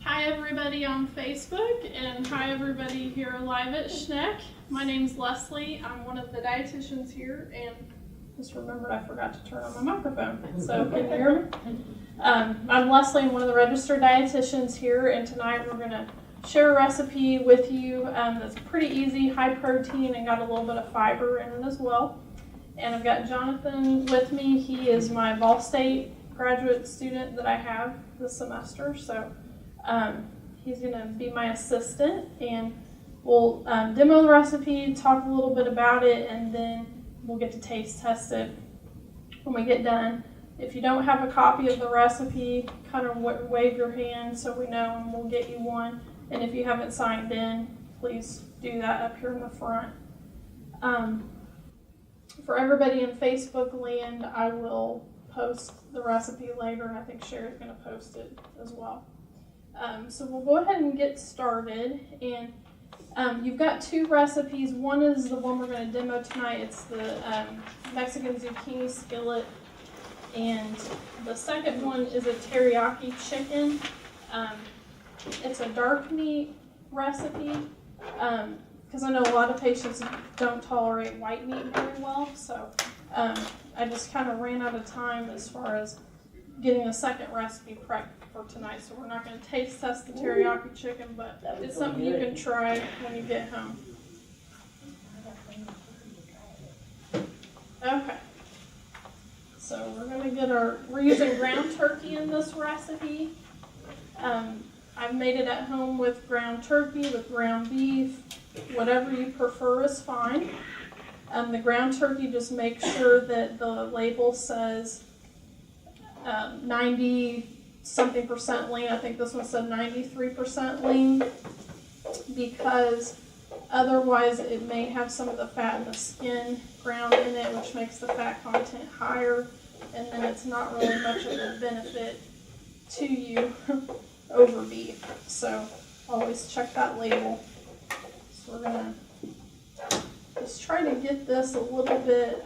Hi everybody on Facebook, and hi everybody here live at Schneck. My name's Lesley. I'm one of the dietitians here, and just remembered I forgot to turn on my microphone. So can you hear me? I'm Lesley. I'm one of the registered dietitians here, and tonight we're going to share a recipe with you that's pretty easy, high protein, and got a little bit of fiber in it as well. And I've got Jonathan with me. He is my Ball State graduate student that I have this semester. So he's going to be my assistant, and we'll demo the recipe, talk a little bit about it, and then we'll get to taste test it when we get done. If you don't have a copy of the recipe, kind of wave your hand so we know, and we'll get you one. And if you haven't signed in, please do that up here in the front. For everybody in Facebook land, I will post the recipe later, and I think Sherry's going to post it as well. So we'll go ahead and get started, and you've got two recipes. One is the one we're going to demo tonight. It's the Mexican Zucchini Skillet, and the second one is a teriyaki chicken. It's a dark meat recipe because I know a lot of patients don't tolerate white meat very well, so I just kind of ran out of time as far as getting a second recipe prepped for tonight, so we're not going to taste test the teriyaki chicken, but it's something you can try when you get home. Okay, so we're using ground turkey in this recipe. I've made it at home with ground turkey, with ground beef, whatever you prefer is fine. The ground turkey, just make sure that the label says 90-something% lean. I think this one said 93% lean, because otherwise it may have some of the fat in the skin ground in it, which makes the fat content higher, and then it's not really much of a benefit to you over beef. So always check that label. So we're going to just try to get this a little bit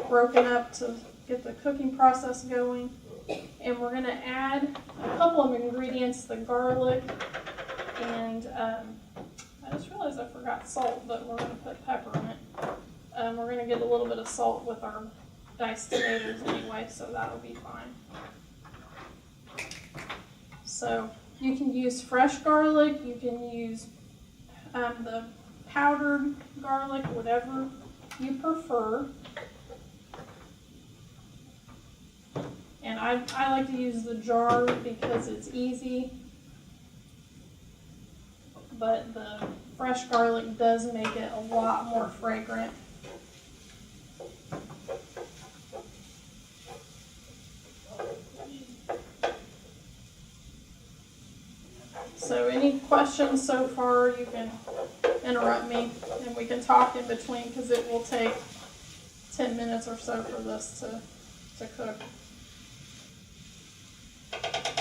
broken up to get the cooking process going. And we're going to add a couple of ingredients, the garlic, and I just realized I forgot salt, but we're going to put pepper in it. We're going to get a little bit of salt with our diced tomatoes anyway, so that'll be fine. So you can use fresh garlic, you can use the powdered garlic, whatever you prefer. And I like to use the jar because it's easy, but the fresh garlic does make it a lot more fragrant. So any questions so far, you can interrupt me and we can talk in between, because it will take 10 minutes or so for this to cook.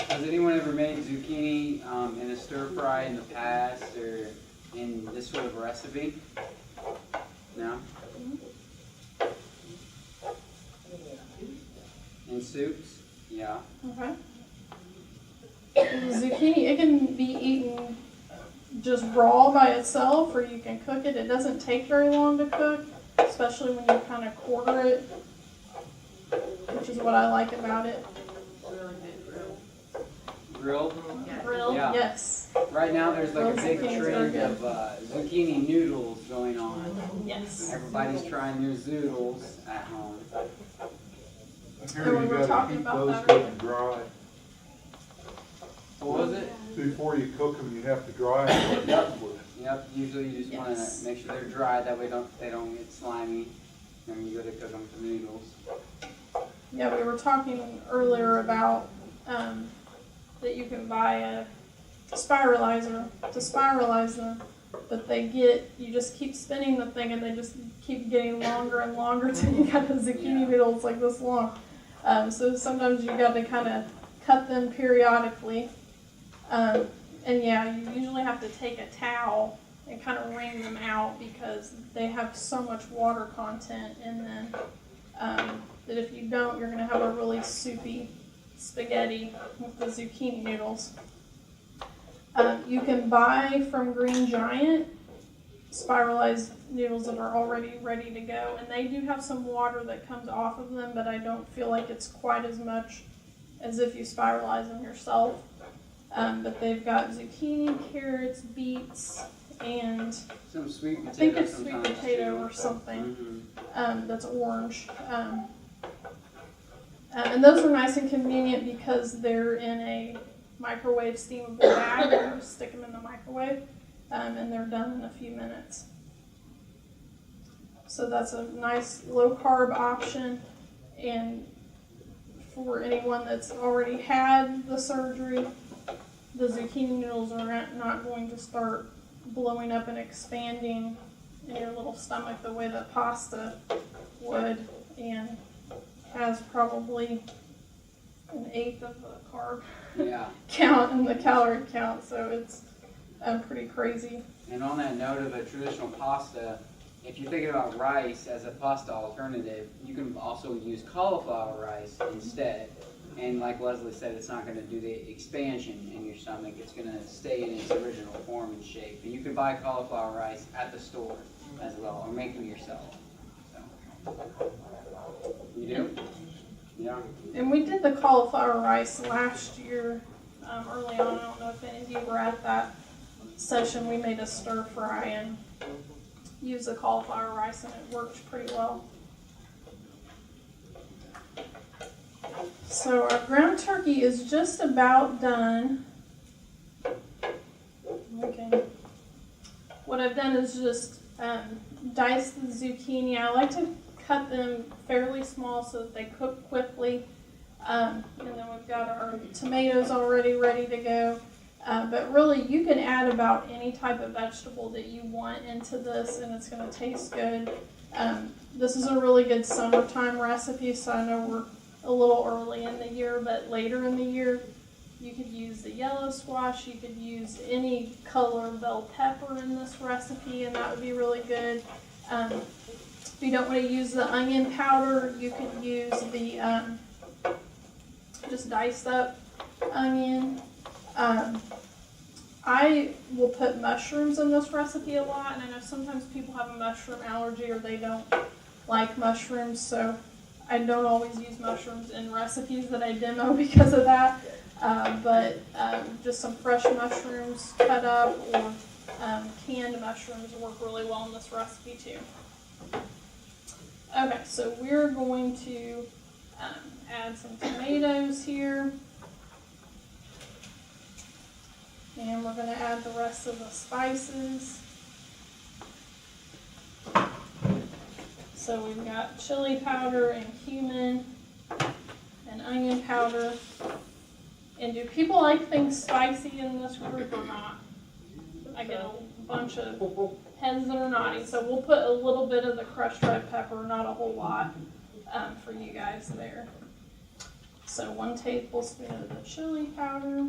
Has anyone ever made zucchini in a stir fry in the past, or in this sort of recipe? No? In soups? Yeah. Okay. Zucchini, it can be eaten just raw by itself, or you can cook it. It doesn't take very long to cook, especially when you kind of quarter it, which is what I like about it. Grilled? Grilled, Yeah. Yes. Right now there's like Grilled a big zucchinis trend are of zucchini noodles going on. Yes. Everybody's trying their zoodles at home. And we were talking about that Those earlier. get dry. What was it? Before you cook them, you have to dry them. Yep, usually you just want Yes. to make sure they're dry, that way they don't get slimy when you go to cook them for noodles. Yeah, we were talking earlier about that you can buy a spiralizer to spiralize them, but you just keep spinning the thing and they just keep getting longer and longer till you got the zucchini noodles like this long. So sometimes you got to kind of cut them periodically. And yeah, you usually have to take a towel and kind of wring them out because they have so much water content in them that if you don't, you're going to have a really soupy spaghetti with the zucchini noodles. You can buy from Green Giant spiralized noodles that are already ready to go, and they do have some water that comes off of them, but I don't feel like it's quite as much as if you spiralize them yourself. But they've got zucchini, carrots, beets, and Some sweet potato. I think it's sweet sometimes, potato too. or something. Mhm. That's orange. And those are nice and convenient because they're in a microwave steamable bag. You just stick them in the microwave, and they're done in a few minutes. So that's a nice low carb option. And for anyone that's already had the surgery, the zucchini noodles are not going to start blowing up and expanding in your little stomach the way that pasta would, and has probably an eighth of the carb Yeah. count and the calorie count, so it's pretty crazy. And on that note of a traditional pasta, if you're thinking about rice as a pasta alternative, you can also use cauliflower rice instead. And like Lesley said, it's not going to do the expansion in your stomach. It's going to stay in its original form and shape. And you can buy cauliflower rice at the store as well, or make them yourself. So. You do? Yeah. And we did the cauliflower rice last year, early on. I don't know if any of you were at that session. We made a stir fry and used the cauliflower rice, and it worked pretty well. So our ground turkey is just about done. Okay. What I've done is just dice the zucchini. I like to cut them fairly small so that they cook quickly. And then we've got our tomatoes already ready to go. But really, you can add about any type of vegetable that you want into this, and it's going to taste good. This is a really good summertime recipe, so I know we're a little early in the year, but later in the year, you could use the yellow squash. You could use any color bell pepper in this recipe, and that would be really good. If you don't want to use the onion powder, you could use the just diced up onion. I will put mushrooms in this recipe a lot, and I know sometimes people have a mushroom allergy or they don't like mushrooms, so I don't always use mushrooms in recipes that I demo because of that. But just some fresh mushrooms cut up, or canned mushrooms work really well in this recipe too. Okay, so we're going to add some tomatoes here. And we're going to add the rest of the spices. So we've got chili powder and cumin and onion powder. And do people like things spicy in this group or not? I get a bunch of heads that are nodding. So we'll put a little bit of the crushed red pepper, not a whole lot, for you guys there. So 1 tablespoon of the chili powder.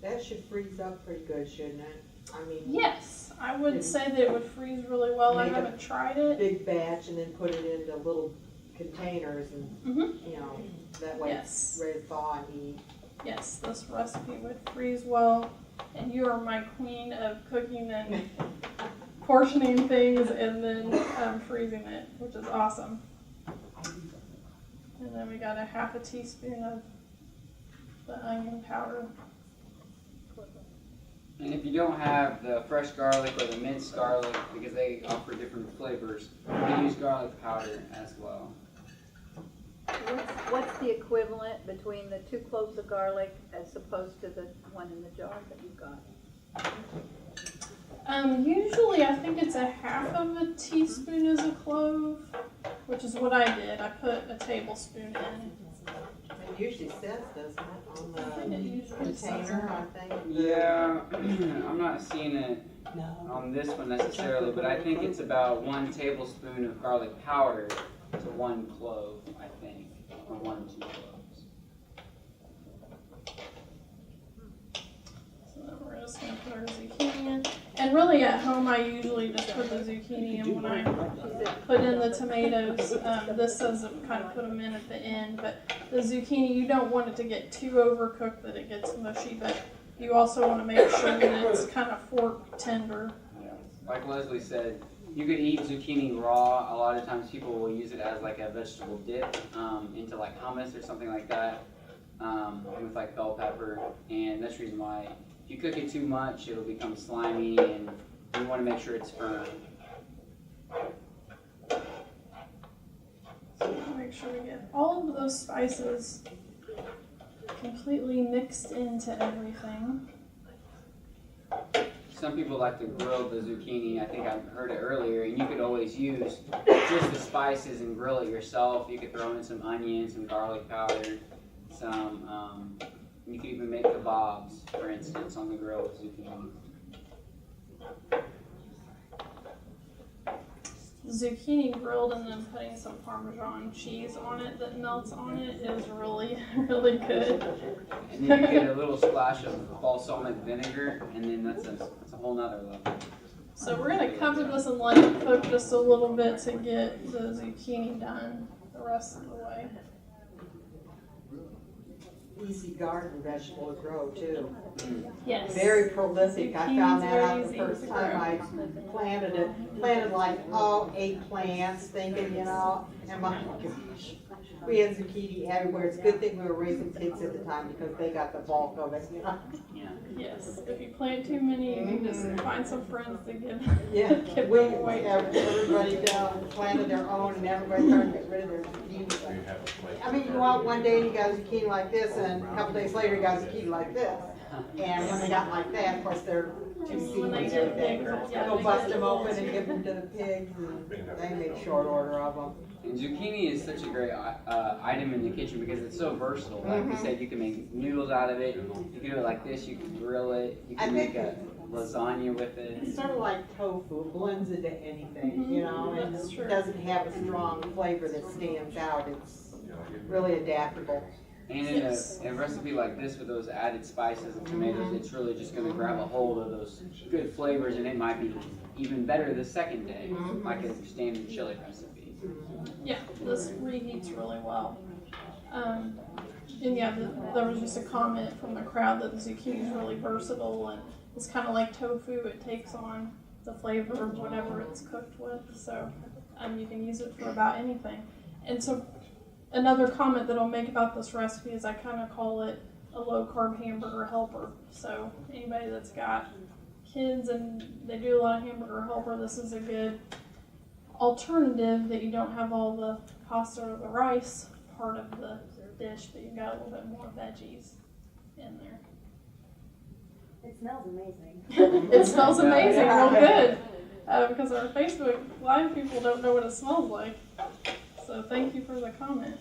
That should freeze up pretty good, shouldn't it? I mean, Yes, I would say that it would freeze really well. I Make a haven't tried it. big batch and then put it into little containers and, Mm-hmm. you know, that way Yes. it's ready to thaw and eat. Yes, this recipe would freeze well. And you are my queen of cooking and portioning things and then freezing it, which is awesome. And then we got a 1/2 teaspoon of the onion powder. And if you don't have the fresh garlic or the minced garlic, because they offer different flavors, you can use garlic powder as well. What's the equivalent between the 2 cloves of garlic as opposed to the one in the jar that you got? Usually I think it's a 1/2 teaspoon is a clove, which is what I did. I put a tablespoon in. It usually says, doesn't it, on I think it usually says container, that. I think. Yeah, I'm not seeing it on this one necessarily, but I think it's about 1 tablespoon of garlic powder to 1 clove, I think, or 1 to 2 cloves. So then we're just going to put our zucchini in. And And really at home, I usually just put the zucchini in when I put in the tomatoes. This says kind of put them in at the end, but the zucchini, you don't want it to get too overcooked that it gets mushy, but you also want to make sure that it's kind of fork tender. Yeah. Like Lesley said, you could eat zucchini raw. A lot of times people will use it as like a vegetable dip into like hummus or something like that with like bell pepper. And that's the reason why if you cook it too much, it'll become slimy, and you want to make sure it's firm. So make sure we get all of those spices completely mixed into everything. Some people like to grill the zucchini. I think I heard it earlier, and you could always use just the spices and grill it yourself. You could throw in some onions, some garlic powder, some. You could even make kebabs, for instance, on the grill with zucchini. Zucchini grilled and then putting some Parmesan cheese on it that melts on it is really, really good. And then you get a little splash of balsamic vinegar, and then that's a whole nother level. So we're going to cover this and let it cook just a little bit to get the zucchini done the rest of the way. Easy garden vegetable to grow too. Yes. Very prolific. I found that out the Zucchini's first very time I planted it. Planted like 8 plants, thinking, and my gosh, we had zucchini everywhere. It's a good thing we were raising kids at the time because they got the bulk of it. Yeah. Yes. If you plant too many, you can just find some friends to give. Yeah, give we them away. everybody planted their own, and everybody started to get rid of their zucchini. I mean, you go out one day and you got a zucchini like this, and a couple days later you got a zucchini like this. And when they got like that, of course they're too seedy When they and get everything. bigger, yeah, Go they bust get them little open and too. give them to the pigs, and they make short order of them. And zucchini is such a great item in the kitchen because it's so versatile. Like we said, you can make noodles out of it. You can do it like this. You can grill it. You I can make think a lasagna with it. It's sort of like tofu, it blends into anything, you know, and That's true. it doesn't have a strong flavor that stands out. It's really adaptable. And in a recipe like this with those added spices and tomatoes, it's really just going to grab a hold of those good flavors, and it might be even better the second day, like a standard chili recipe. Yeah, this reheats really well. And yeah, there was just a comment from the crowd that the zucchini is really versatile, and it's kind of like tofu. It takes on the flavor of whatever it's cooked with, so you can use it for about anything. And so another comment that I'll make about this recipe is I kind of call it a low-carb hamburger helper. So anybody that's got kids and they do a lot of hamburger helper, this is a good alternative that you don't have all the pasta or the rice part of the dish, but you've got a little bit more veggies in there. It smells amazing. It smells amazing, real good. Because our Facebook Live people don't know what it smells like. So thank you for the comment.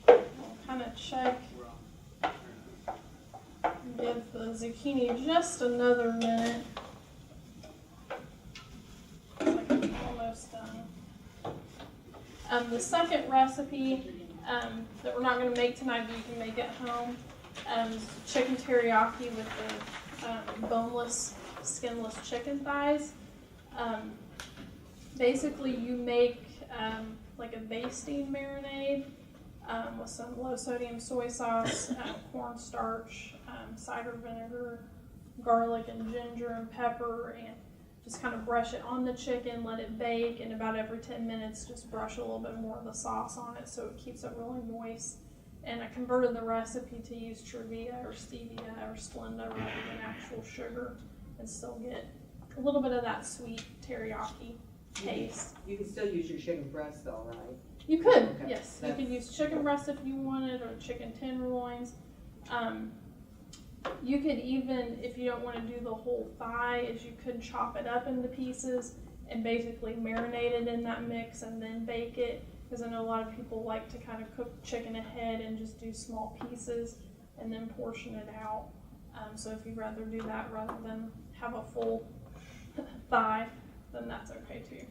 I'll kind of check. Give the zucchini just another minute. Looks like it's almost done. The second recipe that we're not going to make tonight, but you can make at home, is chicken teriyaki with the boneless, skinless chicken thighs. Basically, you make like a basting marinade with some low-sodium soy sauce, cornstarch, cider vinegar, garlic and ginger and pepper, and just kind of brush it on the chicken, let it bake, and about every 10 minutes just brush a little bit more of the sauce on it so it keeps it really moist. And I converted the recipe to use Truvia or Stevia or Splenda rather than actual sugar and still get a little bit of that sweet teriyaki taste. You can still use your chicken breast though, right? You could, Okay. yes. You could use chicken breast if you wanted, or chicken tenderloins. You could even, if you don't want to do the whole thigh, is you could chop it up into pieces and basically marinate it in that mix and then bake it. Because I know a lot of people like to kind of cook chicken ahead and just do small pieces and then portion it out. So if you'd rather do that rather than have a full thigh, then that's okay too.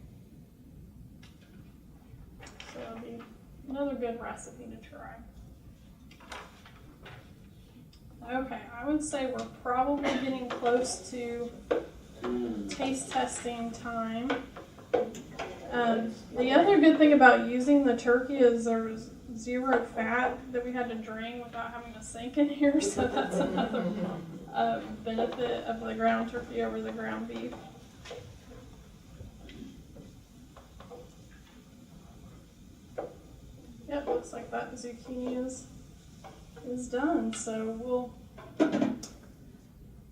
So it'll be another good recipe to try. Okay, I would say we're probably getting close to taste testing time. The other good thing about using the turkey is there was 0 fat that we had to drain without having to sink in here, so that's another benefit of the ground turkey over the ground beef. Yep, looks like that zucchini is done. So we'll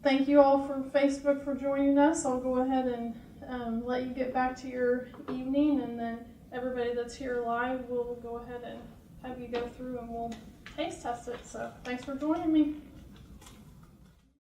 thank you all for Facebook for joining us. I'll go ahead and let you get back to your evening, and then everybody that's here live, we'll go ahead and have you go through and we'll taste test it. So thanks for joining me.